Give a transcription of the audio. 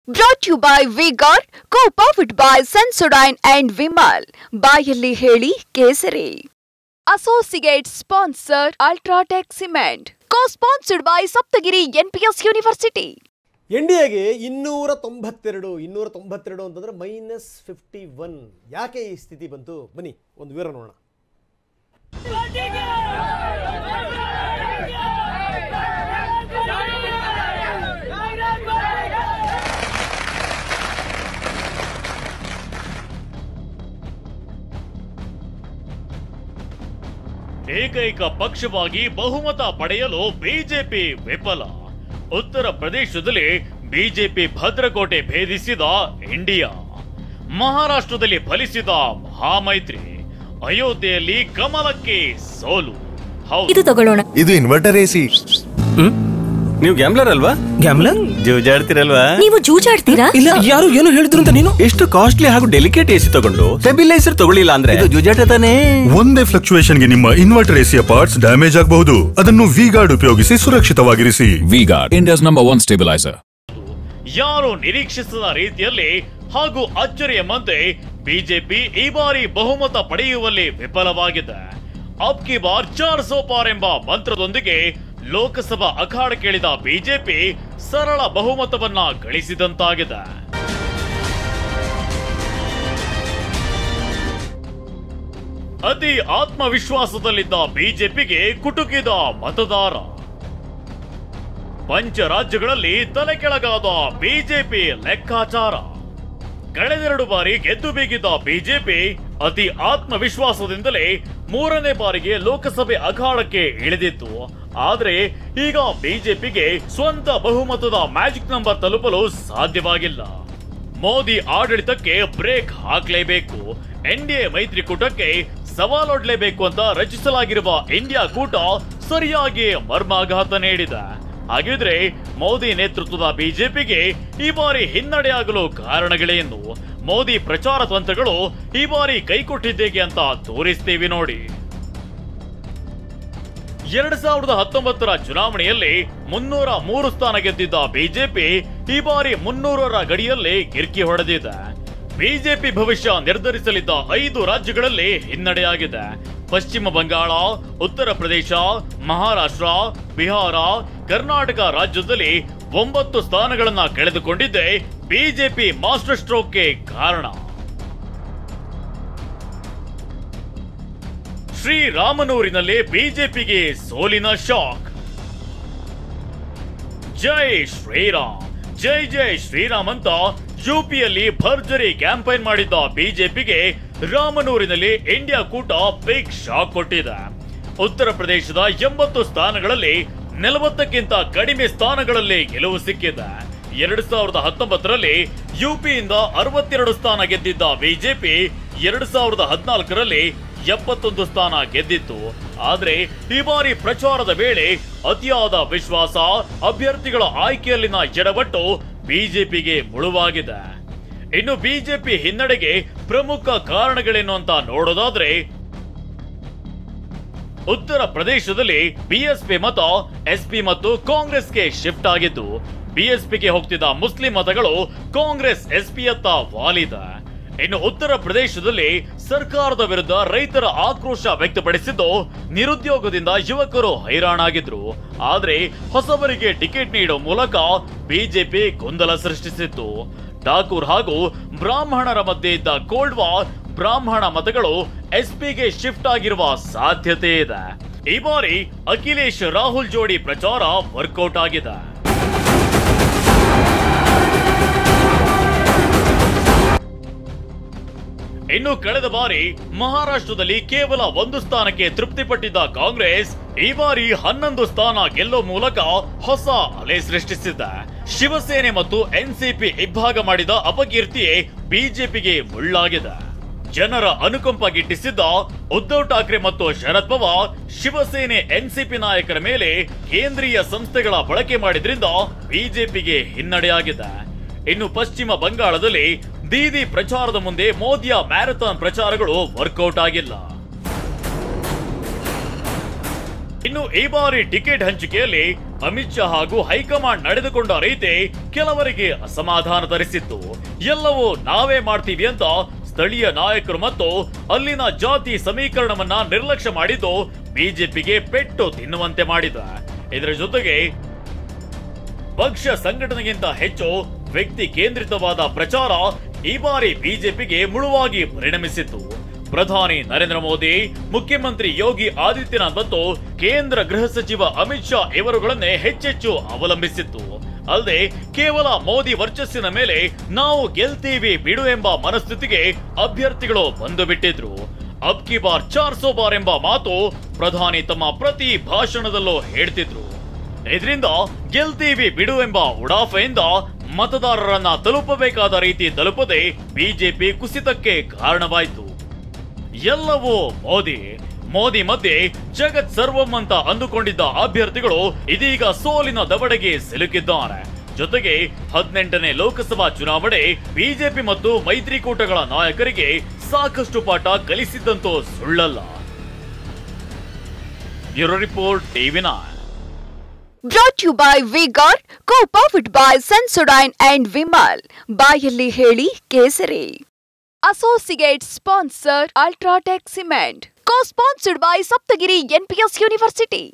Brought to you by V-Guard, co-powered by Sensodyne and Vimal. ಬಾಯಲ್ಲಿ ಹೇಳಿ ಕೇಸರಿ. Associate sponsor Ultratech Cement. Co-sponsored by Saptagiri NPS University. NDAಗೆ 292 ಅಂತಂದ್ರೆ -51. ಯಾಕೆ ಈ ಸ್ಥಿತಿ ಬಂತು? ಬನ್ನಿ ಒಂದು ವಿವರ ನೋಡೋಣ. ಏಕೈಕ ಪಕ್ಷವಾಗಿ ಬಹುಮತ ಪಡೆಯಲು ಬಿಜೆಪಿ ವಿಫಲ. ಉತ್ತರ ಪ್ರದೇಶದಲ್ಲಿ ಬಿಜೆಪಿ ಭದ್ರಕೋಟೆ ಭೇದಿಸಿದ ಇಂಡಿಯಾ, ಮಹಾರಾಷ್ಟ್ರದಲ್ಲಿ ಫಲಿಸಿದ ಮಹಾಮೈತ್ರಿ, ಅಯೋಧ್ಯೆಯಲ್ಲಿ ಕಮಲಕ್ಕೆ ಸೋಲು. ಇದು ತಗೊಳ್ಳೋಣ. ಇದು ಇನ್ವರ್ಟರ್ ಎಸಿ. ನೀವು ಗ್ಯಾಮ್ಲರ್ ಅಲ್ವಾ? ಗ್ಯಾಮ್ಲರ್ ಜೂಜಾಡ್ತಿರಲ್ವಾ? ನೀವು ಜೂಜಾಡ್ತೀರಾ? ಇಲ್ಲ, ಯಾರು ಏನು ಹೇಳಿದ್ರು ಅಂತ ನೀನು ಎಷ್ಟು ಕಾಸ್ಟ್ಲಿ ಹಾಗೂ ಡೆಲಿಕೇಟ್ ಎಸಿ ತಗೊಂಡು ಸ್ಟೆಬಿಲೈಸರ್ ತಗೊಳ್ಳಿಲ್ಲ ಅಂದ್ರೆ ಇದು ಜೂಜಾಟ ತಾನೇ. ಒಂದೇ ಫ್ಲಕ್ಚುಯೇಷನ್ ಗೆ ನಿಮ್ಮ ಇನ್ವರ್ಟರ್ ಎಸಿಯ ಪಾರ್ಟ್ಸ್ ಡ್ಯಾಮೇಜ್ ಆಗಬಹುದು. ಅದನ್ನು ವಿ-ಗಾರ್ಡ್ ಉಪಯೋಗಿಸಿ ಸುರಕ್ಷಿತವಾಗಿರಿಸಿ. V Guard, India's number 1 stabiliser. ಯಾರು ನಿರೀಕ್ಷಿಸದ ರೀತಿಯಲ್ಲಿ ಹಾಗೂ ಅಚ್ಚರಿಯಂತೆ ಬಿಜೆಪಿ ಈ ಬಾರಿ ಬಹುಮತ ಪಡೆಯುವಲ್ಲಿ ವಿಫಲವಾಗಿದೆ. ಅಬ್ ಕಿ ಬಾರ್ 400 ಪಾರ್ ಎಂಬ ಮಂತ್ರದೊಂದಿಗೆ ಲೋಕಸಭಾ ಅಖಾಡಕ್ಕಿಳಿದ ಬಿಜೆಪಿ ಸರಳ ಬಹುಮತವನ್ನ ಗಳಿಸಿದಂತಾಗಿದೆ. ಅತಿ ಆತ್ಮವಿಶ್ವಾಸದಲ್ಲಿದ್ದ ಬಿಜೆಪಿಗೆ ಕುಟುಕಿದ ಮತದಾರ. ಪಂಚ ರಾಜ್ಯಗಳಲ್ಲಿ ತಲೆ ಕೆಳಗಾದ ಬಿಜೆಪಿ ಲೆಕ್ಕಾಚಾರ. ಕಳೆದೆರಡು ಬಾರಿ ಗೆದ್ದು ಬೀಗಿದ್ದ ಬಿಜೆಪಿ ಅತಿ ಆತ್ಮವಿಶ್ವಾಸದಿಂದಲೇ ಮೂರನೇ ಬಾರಿಗೆ ಲೋಕಸಭೆ ಅಖಾಡಕ್ಕೆ ಇಳಿದಿತ್ತು. ಆದ್ರೆ ಈಗ ಬಿಜೆಪಿಗೆ ಸ್ವಂತ ಬಹುಮತದ ಮ್ಯಾಜಿಕ್ ನಂಬರ್ ತಲುಪಲು ಸಾಧ್ಯವಾಗಿಲ್ಲ. ಮೋದಿ ಆಡಳಿತಕ್ಕೆ ಬ್ರೇಕ್ ಹಾಕಲೇಬೇಕು, ಎನ್ಡಿಎ ಮೈತ್ರಿಕೂಟಕ್ಕೆ ಸವಾಲೊಡ್ಲೇಬೇಕು ಅಂತ ರಚಿಸಲಾಗಿರುವ ಇಂಡಿಯಾ ಕೂಟ ಸರಿಯಾಗಿ ಮರ್ಮಾಘಾತ ನೀಡಿದೆ. ಹಾಗಿದ್ರೆ ಮೋದಿ ನೇತೃತ್ವದ ಬಿಜೆಪಿಗೆ ಈ ಬಾರಿ ಹಿನ್ನಡೆಯಾಗಲು ಕಾರಣಗಳೇನು? ಮೋದಿ ಪ್ರಚಾರ ತಂತ್ರಗಳು ಈ ಬಾರಿ ಕೈಕೊಟ್ಟಿದ್ದೇಗೆ ಅಂತ ತೋರಿಸ್ತೀವಿ ನೋಡಿ. 2019ರ ಚುನಾವಣೆಯಲ್ಲಿ 303 ಸ್ಥಾನ ಗೆದ್ದಿದ್ದ ಬಿಜೆಪಿ ಈ ಬಾರಿ 300ರ ಗಡಿಯಲ್ಲಿ ಗಿರ್ಕಿ ಹೊಡೆದಿದೆ. ಬಿಜೆಪಿ ಭವಿಷ್ಯ ನಿರ್ಧರಿಸಲಿದ್ದ 5 ರಾಜ್ಯಗಳಲ್ಲಿ ಹಿನ್ನಡೆಯಾಗಿದೆ. ಪಶ್ಚಿಮ ಬಂಗಾಳ, ಉತ್ತರ ಪ್ರದೇಶ, ಮಹಾರಾಷ್ಟ್ರ, ಬಿಹಾರ, ಕರ್ನಾಟಕ ರಾಜ್ಯದಲ್ಲಿ 9 ಸ್ಥಾನಗಳನ್ನ ಕಳೆದುಕೊಂಡಿದ್ದೆ ಬಿಜೆಪಿ ಮಾಸ್ಟರ್ ಸ್ಟ್ರೋಕ್ಗೆ ಕಾರಣ. ಶ್ರೀರಾಮನೂರಿನಲ್ಲಿ ಬಿಜೆಪಿಗೆ ಸೋಲಿನ ಶಾಕ್. ಜೈ ಶ್ರೀರಾಮ್, ಜೈ ಜೈ ಶ್ರೀರಾಮ್ ಅಂತ ಯುಪಿಯಲ್ಲಿ ಭರ್ಜರಿ ಕ್ಯಾಂಪೇನ್ ಮಾಡಿದ್ದ ಬಿಜೆಪಿಗೆ ರಾಮನೂರಿನಲ್ಲಿ ಇಂಡಿಯಾ ಕೂಟ ಬಿಗ್ ಶಾಕ್ ಕೊಟ್ಟಿದೆ. ಉತ್ತರ ಪ್ರದೇಶದ 80 ಸ್ಥಾನಗಳಲ್ಲಿ 40ಕ್ಕಿಂತ ಕಡಿಮೆ ಸ್ಥಾನಗಳಲ್ಲಿ ಗೆಲುವು ಸಿಕ್ಕಿದೆ. 2019ರಲ್ಲಿ ಯುಪಿಯಿಂದ 62 ಸ್ಥಾನ ಗೆದ್ದಿದ್ದ ಬಿಜೆಪಿ 2014ರಲ್ಲಿ 71 ಸ್ಥಾನ ಗೆದ್ದಿತ್ತು. ಆದ್ರೆ ಈ ಬಾರಿ ಪ್ರಚಾರದ ವೇಳೆ ಅತಿಯಾದ ವಿಶ್ವಾಸ, ಅಭ್ಯರ್ಥಿಗಳ ಆಯ್ಕೆಯಲ್ಲಿನ ಎಡವಟ್ಟು ಬಿಜೆಪಿಗೆ ಮುಳುವಾಗಿದೆ. ಇನ್ನು ಬಿಜೆಪಿ ಹಿನ್ನಡೆಗೆ ಪ್ರಮುಖ ಕಾರಣಗಳೇನು ಅಂತ ನೋಡೋದಾದ್ರೆ, ಉತ್ತರ ಪ್ರದೇಶದಲ್ಲಿ ಬಿಎಸ್ಪಿ ಮತ ಎಸ್ಪಿ ಮತ್ತು ಕಾಂಗ್ರೆಸ್ಗೆ ಶಿಫ್ಟ್ ಆಗಿದ್ದು, ಬಿಎಸ್ಪಿಗೆ ಹೋಗ್ತಿದ್ದ ಮುಸ್ಲಿಂ ಮತಗಳು ಕಾಂಗ್ರೆಸ್ ಎಸ್ಪಿಯತ್ತ ವಾಲಿದೆ. ಇನ್ನು ಉತ್ತರ ಪ್ರದೇಶದಲ್ಲಿ ಸರ್ಕಾರದ ವಿರುದ್ಧ ರೈತರ ಆಕ್ರೋಶ ವ್ಯಕ್ತಪಡಿಸಿದ್ದು, ನಿರುದ್ಯೋಗದಿಂದ ಯುವಕರು ಹೈರಾಣಾಗಿದ್ರು. ಆದ್ರೆ ಹೊಸಬರಿಗೆ ಟಿಕೆಟ್ ನೀಡುವ ಮೂಲಕ ಬಿಜೆಪಿ ಗೊಂದಲ ಸೃಷ್ಟಿಸಿತ್ತು. ಠಾಕೂರ್ ಹಾಗೂ ಬ್ರಾಹ್ಮಣರ ಮಧ್ಯೆ ಇದ್ದ ಕೋಲ್ಡ್ ವಾರ್, ಬ್ರಾಹ್ಮಣ ಮತಗಳು ಎಸ್ಪಿಗೆ ಶಿಫ್ಟ್ ಆಗಿರುವ ಸಾಧ್ಯತೆ ಇದೆ. ಈ ಬಾರಿ ಅಖಿಲೇಶ್ ರಾಹುಲ್ ಜೋಡಿ ಪ್ರಚಾರ ವರ್ಕೌಟ್ ಆಗಿದೆ. ಇನ್ನು ಕಳೆದ ಬಾರಿ ಮಹಾರಾಷ್ಟ್ರದಲ್ಲಿ ಕೇವಲ 1 ಸ್ಥಾನಕ್ಕೆ ತೃಪ್ತಿಪಟ್ಟಿದ್ದ ಕಾಂಗ್ರೆಸ್ ಈ ಬಾರಿ 11 ಸ್ಥಾನ ಗೆಲ್ಲೋ ಮೂಲಕ ಹೊಸ ಅಲೆ ಸೃಷ್ಟಿಸಿದೆ. ಶಿವಸೇನೆ ಮತ್ತು ಎನ್ಸಿಪಿ ಇಬ್ಬಾಗ ಮಾಡಿದ ಅಪಕೀರ್ತಿಯೇ ಬಿಜೆಪಿಗೆ ಮುಳ್ಳಾಗಿದೆ. ಜನರ ಅನುಕಂಪ ಗಿಟ್ಟಿಸಿದ್ದ ಉದ್ಧವ್ ಠಾಕ್ರೆ ಮತ್ತು ಶರದ್ ಪವಾರ್ ಶಿವಸೇನೆ ಎನ್ಸಿಪಿ ನಾಯಕರ ಮೇಲೆ ಕೇಂದ್ರೀಯ ಸಂಸ್ಥೆಗಳ ಬಳಕೆ ಮಾಡಿದ್ರಿಂದ ಬಿಜೆಪಿಗೆ ಹಿನ್ನಡೆಯಾಗಿದೆ. ಇನ್ನು ಪಶ್ಚಿಮ ಬಂಗಾಳದಲ್ಲಿ ದೀದಿ ಪ್ರಚಾರದ ಮುಂದೆ ಮೋದಿಯ ಮ್ಯಾರಥಾನ್ ಪ್ರಚಾರಗಳು ವರ್ಕೌಟ್ ಆಗಿಲ್ಲ. ಇನ್ನು ಈ ಬಾರಿ ಟಿಕೆಟ್ ಹಂಚಿಕೆಯಲ್ಲಿ ಅಮಿತ್ ಶಾ ಹಾಗೂ ಹೈಕಮಾಂಡ್ ನಡೆದುಕೊಂಡ ರೀತಿ ಕೆಲವರಿಗೆ ಅಸಮಾಧಾನ ತರಿಸಿತ್ತು. ಎಲ್ಲವೂ ನಾವೇ ಮಾಡ್ತೀವಿ ಅಂತ ಸ್ಥಳೀಯ ನಾಯಕರು ಮತ್ತು ಅಲ್ಲಿನ ಜಾತಿ ಸಮೀಕರಣವನ್ನ ನಿರ್ಲಕ್ಷ್ಯ ಮಾಡಿದ್ದು ಬಿಜೆಪಿಗೆ ಪೆಟ್ಟು ತಿನ್ನುವಂತೆ ಮಾಡಿದೆ. ಇದರ ಜೊತೆಗೆ ಪಕ್ಷ ಸಂಘಟನೆಗಿಂತ ಹೆಚ್ಚು ವ್ಯಕ್ತಿ ಕೇಂದ್ರಿತವಾದ ಪ್ರಚಾರ ಈ ಬಾರಿ ಬಿಜೆಪಿಗೆ ಮುಳುವಾಗಿ ಪರಿಣಮಿಸಿತ್ತು. ಪ್ರಧಾನಿ ನರೇಂದ್ರ ಮೋದಿ, ಮುಖ್ಯಮಂತ್ರಿ ಯೋಗಿ ಆದಿತ್ಯನಾಥ್ ಮತ್ತು ಕೇಂದ್ರ ಗೃಹ ಸಚಿವ ಅಮಿತ್ ಶಾ ಇವರುಗಳನ್ನೇ ಹೆಚ್ಚೆಚ್ಚು ಅವಲಂಬಿಸಿತ್ತು. ಅಲ್ಲದೆ ಕೇವಲ ಮೋದಿ ವರ್ಚಸ್ಸಿನ ಮೇಲೆ ನಾವು ಗೆಲ್ತೀವಿ ಬಿಡು ಎಂಬ ಮನಸ್ಥಿತಿಗೆ ಅಭ್ಯರ್ಥಿಗಳು ಬಂದು ಬಿಟ್ಟಿದ್ರು. ಅಬ್ ಕಿ ಬಾರ್ 400 ಬಾರ್ ಎಂಬ ಮಾತು ಪ್ರಧಾನಿ ತಮ್ಮ ಪ್ರತಿ ಭಾಷಣದಲ್ಲೂ ಹೇಳ್ತಿದ್ರು. ಇದರಿಂದ ಗೆಲ್ತೀವಿ ಬಿಡು ಎಂಬ ಉಡಾಫೆಯಿಂದ ಮತದಾರರನ್ನ ತಲುಪಬೇಕಾದ ರೀತಿ ತಲುಪದೆ ಬಿಜೆಪಿ ಕುಸಿತಕ್ಕೆ ಕಾರಣವಾಯಿತು. ಎಲ್ಲವೂ ಮೋದಿ ಮಧ್ಯೆ ಜಗತ್ ಸರ್ವಂ ಅಂತ ಅಂದುಕೊಂಡಿದ್ದ ಅಭ್ಯರ್ಥಿಗಳು ಇದೀಗ ಸೋಲಿನ ದವಡೆಗೆ ಸಿಲುಕಿದ್ದಾರೆ. ಜೊತೆಗೆ 18ನೇ ಲೋಕಸಭಾ ಚುನಾವಣೆ ಬಿಜೆಪಿ ಮತ್ತು ಮೈತ್ರಿಕೂಟಗಳ ನಾಯಕರಿಗೆ ಸಾಕಷ್ಟು ಪಾಠ ಕಲಿಸಿದ್ದಂತೂ ಸುಳ್ಳಲ್ಲ. Bureau report TV nine. Brought to you by V-Guard, co-powered by Sensodyne and Vimal. ಬಾಯಲ್ಲಿ ಹೇಳಿ ಕೇಸರಿ. Associate sponsor Ultratech Cement. Co-sponsored by Saptagiri NPS University.